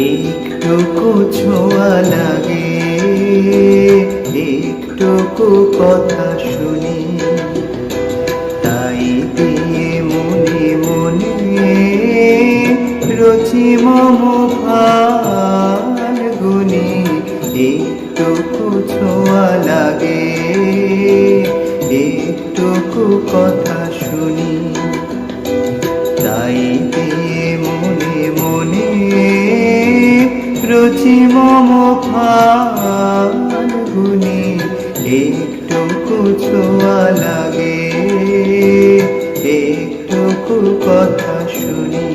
একটুকু ছোঁয়া লাগে, একটুকু কথা শুনি, তাই দিয়ে মনে মনে রচি মম ফাল্গুনি। একটুকু ছোঁয়া লাগে, একটুকু কথা শুনি, তাই দিয়ে মনে মনে রচি মম ফাল্গুনি। একটুকু ছোঁয়া লাগে, একটুকু কথা শুনি।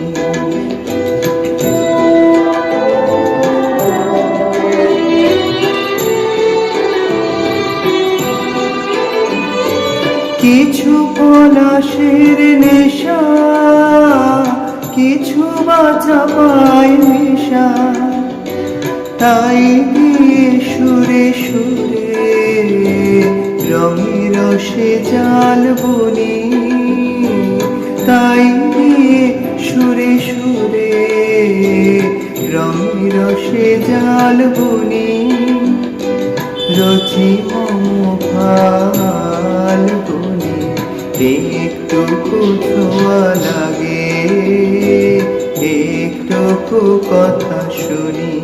কিছু পলাশের নেশা, কিছু বাঁচা পায় নেশা, তাই দিয়ে সুরে সুরে রঙে রসে জাল বুনি, তাই দিয়ে সুরে সুরে রঙে রসে জাল বুনি। রচি মম ফাল্গুনি, একটুকু ছোঁয়া লাগে, একটুকু কথা শুনি।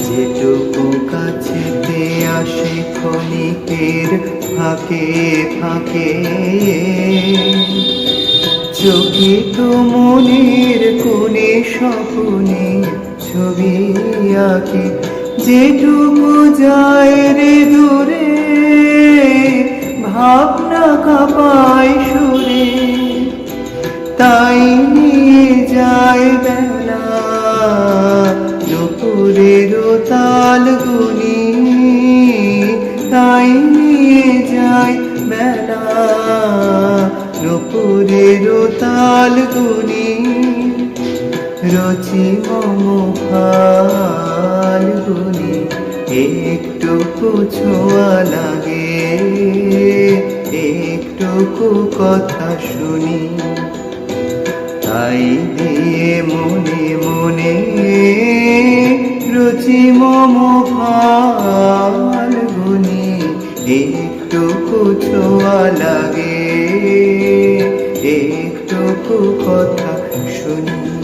যেটুকু কাছেতে আসে ক্ষণিকের ফাঁকে ফাঁকে, চোখে তো মনের কোণে স্বপ্নে ছবি আঁকে। যেটুকু যায় রে দূরে, ভাবনা কাঁপায় সুরে, তাই নিয়ে যায় বেলা দুপুরের তাল গুনি, তাই নিয়ে যায় বেলা দুপুরের তাল গুনি। রচি মম ফাল্গুনি, একটুকু ছোঁয়া লাগে, একটুকু কথা শুনি, তাই দিয়ে মনে মনে রচি মম ফাল্গুনি। একটুকু ছোঁয়া লাগে, একটুকু কথা শুনি।